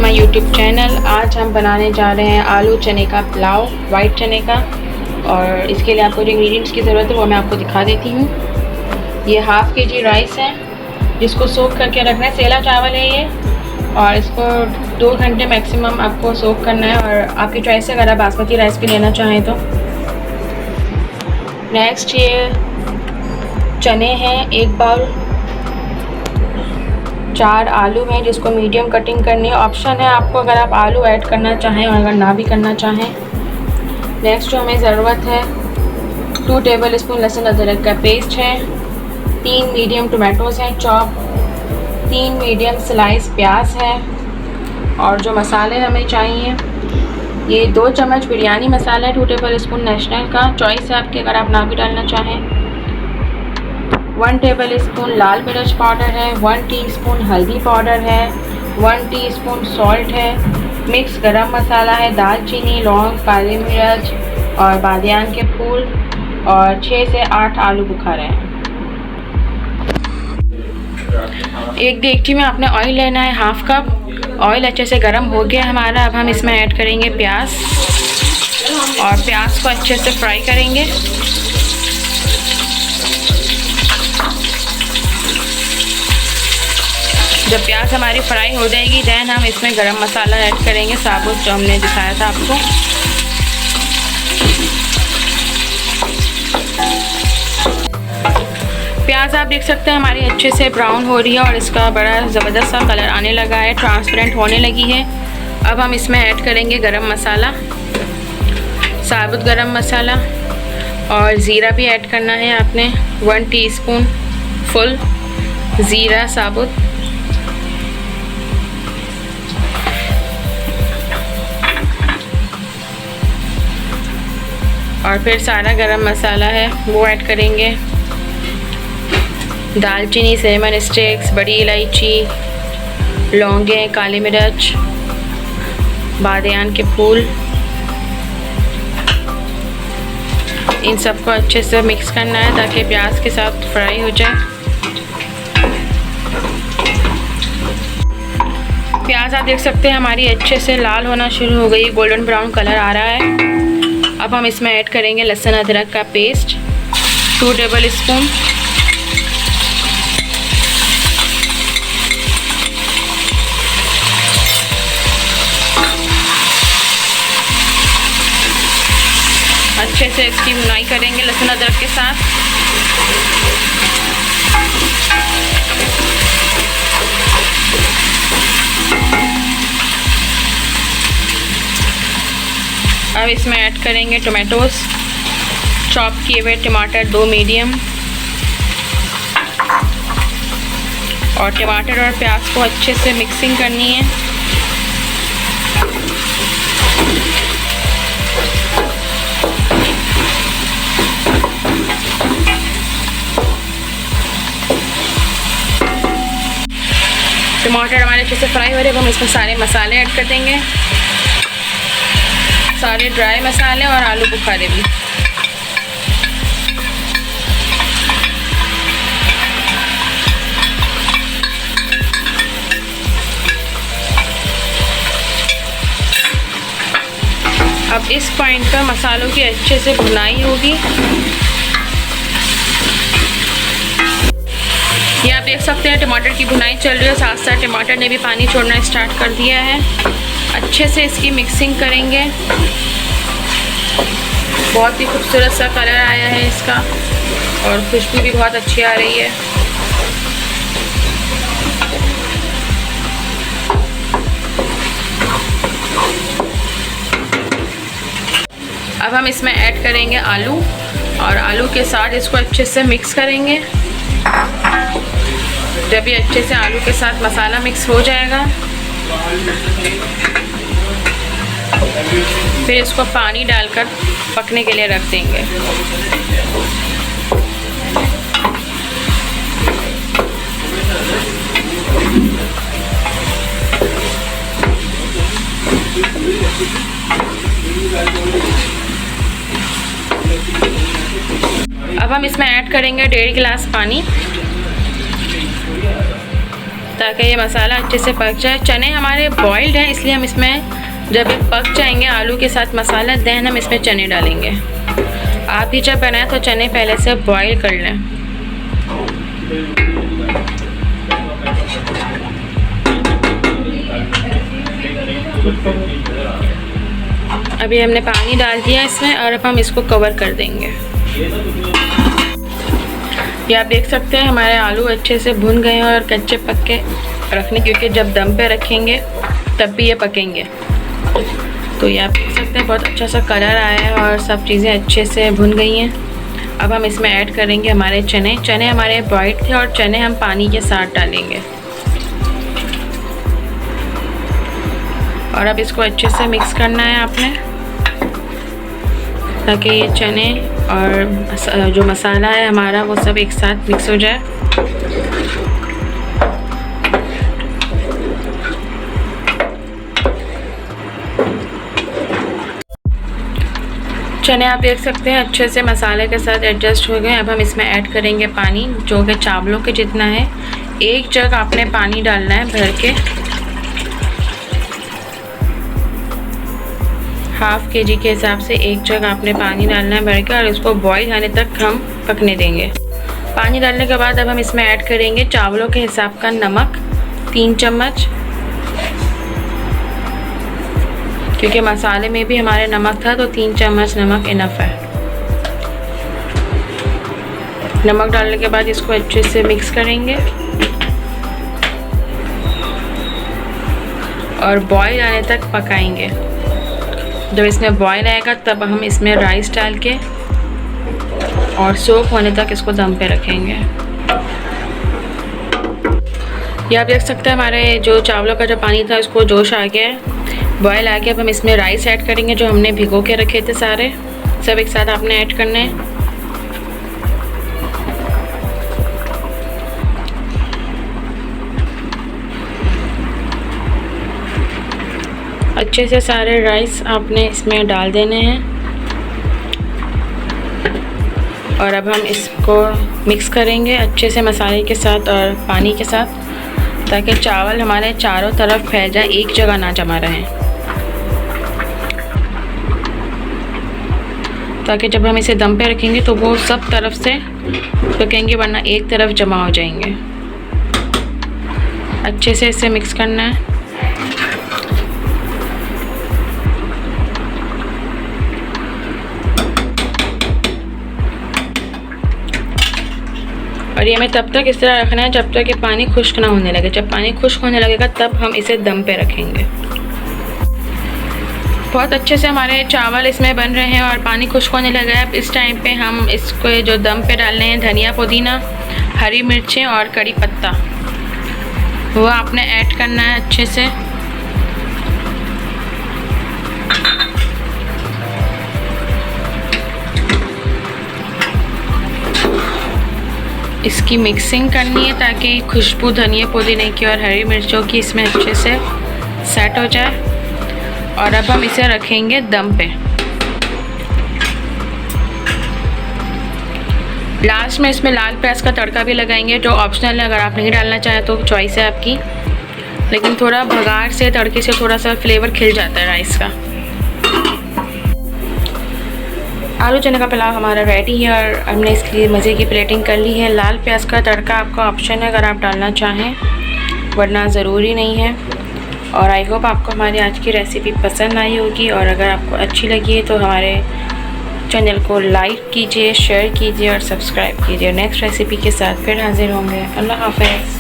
My YouTube channel. आज हम बनाने जा रहे हैं आलू चने का पुलाव, वाइट चने का। और इसके लिए आपको जो इंग्रेडिएंट्स की ज़रूरत है वो मैं आपको दिखा देती हूँ। ये हाफ़ kg राइस है जिसको सोक करके रखना है। सेला चावल है ये, और इसको 2 घंटे मैक्सिमम आपको सोक करना है। और आपकी चॉइस है अगर आप बासमती राइस भी लेना चाहें तो। नेक्स्ट ये चने हैं 1 बाउल। 4 आलू हैं जिसको मीडियम कटिंग करनी है। ऑप्शन है आपको अगर आप आलू ऐड करना चाहें और अगर ना भी करना चाहें। नेक्स्ट जो हमें ज़रूरत है 2 टेबल स्पून लहसुन अदरक का पेस्ट है। 3 मीडियम टमाटोज़ हैं चॉप। 3 मीडियम स्लाइस प्याज है। और जो मसाले हमें चाहिए, ये 2 चम्मच बिरयानी मसाला है, 2 टेबल स्पून नेशनल का। चॉइस है आपकी अगर आप ना भी डालना चाहें। 1 टेबल स्पून लाल मिर्च पाउडर है। 1 टीस्पून हल्दी पाउडर है। 1 टीस्पून सॉल्ट है। मिक्स गरम मसाला है। दालचीनी, लौंग, काली मिर्च और बादियान के फूल, और 6 से 8 आलू बुखारे हैं। एक देगची में आपने ऑयल लेना है 1/2 कप। ऑयल अच्छे से गर्म हो गया हमारा। अब हम इसमें ऐड करेंगे प्याज, और प्याज को अच्छे से फ्राई करेंगे। जब प्याज हमारी फ्राई हो जाएगी देन हम इसमें गरम मसाला ऐड करेंगे साबुत, जो हमने दिखाया था आपको। प्याज आप देख सकते हैं हमारी अच्छे से ब्राउन हो रही है और इसका बड़ा ज़बरदस्त सा कलर आने लगा है, ट्रांसपेरेंट होने लगी है। अब हम इसमें ऐड करेंगे गरम मसाला, साबुत गरम मसाला, और ज़ीरा भी ऐड करना है आपने। 1 टीस्पून फुल ज़ीरा साबुत। और फिर सारा गरम मसाला है वो ऐड करेंगे। दालचीनी, सिनेमन स्टिक्स, बड़ी इलायची, लौंगे, काली मिर्च, बादियान के फूल, इन सबको अच्छे से मिक्स करना है ताकि प्याज के साथ फ्राई हो जाए। प्याज आप देख सकते हैं हमारी अच्छे से लाल होना शुरू हो गई, गोल्डन ब्राउन कलर आ रहा है। अब हम इसमें ऐड करेंगे लहसुन अदरक का पेस्ट, 2 टेबल स्पून। अच्छे से इसकी भुनाई करेंगे लहसुन अदरक के साथ। अब इसमें ऐड करेंगे टमाटोज़, चॉप किए हुए टमाटर 2 मीडियम। और टमाटर और प्याज को अच्छे से मिक्सिंग करनी है। टमाटर हमारे अच्छे से फ्राई हो रहे हैं। हम इसमें सारे मसाले ऐड कर देंगे, सारे ड्राई मसाले और आलू बुखारे भी। अब इस पॉइंट पर मसालों की अच्छे से भुनाई होगी। ये आप देख सकते हैं टमाटर की भुनाई चल रही है, साथ साथ टमाटर ने भी पानी छोड़ना स्टार्ट कर दिया है। अच्छे से इसकी मिक्सिंग करेंगे। बहुत ही खूबसूरत सा कलर आया है इसका, और खुशबू भी बहुत अच्छी आ रही है। अब हम इसमें ऐड करेंगे आलू, और आलू के साथ इसको अच्छे से मिक्स करेंगे। जब ये अच्छे से आलू के साथ मसाला मिक्स हो जाएगा फिर इसको पानी डालकर पकने के लिए रख देंगे। अब हम इसमें ऐड करेंगे 1.5 गिलास पानी। ताकि ये मसाला अच्छे से पक जाए। चने हमारे बॉइल्ड हैं, इसलिए हम इसमें जब ये पक जाएंगे आलू के साथ मसाला, देन हम इसमें चने डालेंगे। आप भी जब बनाएं तो चने पहले से बॉईल कर लें। अभी हमने पानी डाल दिया इसमें और अब हम इसको कवर कर देंगे। ये आप देख सकते हैं हमारे आलू अच्छे से भुन गए हैं और कच्चे पक्के रखने, क्योंकि जब दम पे रखेंगे तब भी ये पकेंगे। तो ये आप देख सकते हैं बहुत अच्छा सा कलर आया है और सब चीज़ें अच्छे से भुन गई हैं। अब हम इसमें ऐड करेंगे हमारे चने। चने हमारे बॉइल्ड थे और चने हम पानी के साथ डालेंगे और अब इसको अच्छे से मिक्स करना है आपने, ताकि ये चने और जो मसाला है हमारा वो सब एक साथ मिक्स हो जाए। चने आप देख सकते हैं अच्छे से मसाले के साथ एडजस्ट हो गए। अब हम इसमें ऐड करेंगे पानी, जो कि चावलों के जितना है। 1 जग आपने पानी डालना है भर के, 1/2 kg के हिसाब से 1 जग आपने पानी डालना है भर के और इसको बॉईल आने तक हम पकने देंगे। पानी डालने के बाद अब हम इसमें ऐड करेंगे चावलों के हिसाब का नमक, 3 चम्मच, क्योंकि मसाले में भी हमारे नमक था, तो 3 चम्मच नमक इनफ है। नमक डालने के बाद इसको अच्छे से मिक्स करेंगे और बॉईल आने तक पकाएंगे। जब इसमें बॉईल आएगा तब हम इसमें राइस डाल के और सोख होने तक इसको दम पे रखेंगे। ये आप देख सकते हैं हमारे जो चावलों का जो पानी था उसको जोश आ गया है, बॉयल आ गया। अब हम इसमें राइस ऐड करेंगे जो हमने भिगो के रखे थे, सारे सब एक साथ आपने ऐड करने हैं। अच्छे से सारे राइस आपने इसमें डाल देने हैं और अब हम इसको मिक्स करेंगे अच्छे से मसाले के साथ और पानी के साथ, ताकि चावल हमारे चारों तरफ फैल जाए, एक जगह ना जमा रहे, ताकि जब हम इसे दम पे रखेंगे तो वो सब तरफ से पकेंगे, वरना एक तरफ जमा हो जाएंगे। अच्छे से इसे मिक्स करना है। और ये हमें तब तक इस तरह रखना है जब तक ये पानी खुश्क ना होने लगे। जब पानी खुश्क होने लगेगा तब हम इसे दम पे रखेंगे। बहुत अच्छे से हमारे चावल इसमें बन रहे हैं और पानी खुश्क होने लगा है। अब इस टाइम पे हम इसको जो दम पे डालने हैं धनिया, पुदीना, हरी मिर्चें और कड़ी पत्ता, वो आपने ऐड करना है अच्छे से। इसकी मिक्सिंग करनी है ताकि खुशबू धनिया, पुदीने की और हरी मिर्चों की इसमें अच्छे से सेट हो जाए। और अब हम इसे रखेंगे दम पे। लास्ट में इसमें लाल प्याज का तड़का भी लगाएंगे, जो ऑप्शनल है, अगर आप नहीं डालना चाहें तो चॉइस है आपकी, लेकिन थोड़ा भगार से, तड़के से थोड़ा सा फ्लेवर खिल जाता है राइस का। आलू चने का पुलाव हमारा रेडी है और हमने इसकी मज़े की प्लेटिंग कर ली है। लाल प्याज का तड़का आपका ऑप्शन है अगर आप डालना चाहें, वरना ज़रूरी नहीं है। और आई होप आपको हमारी आज की रेसिपी पसंद आई होगी, और अगर आपको अच्छी लगी है तो हमारे चैनल को लाइक कीजिए, शेयर कीजिए और सब्सक्राइब कीजिए। नेक्स्ट रेसिपी के साथ फिर हाजिर होंगे। अल्लाह हाफ़िज़।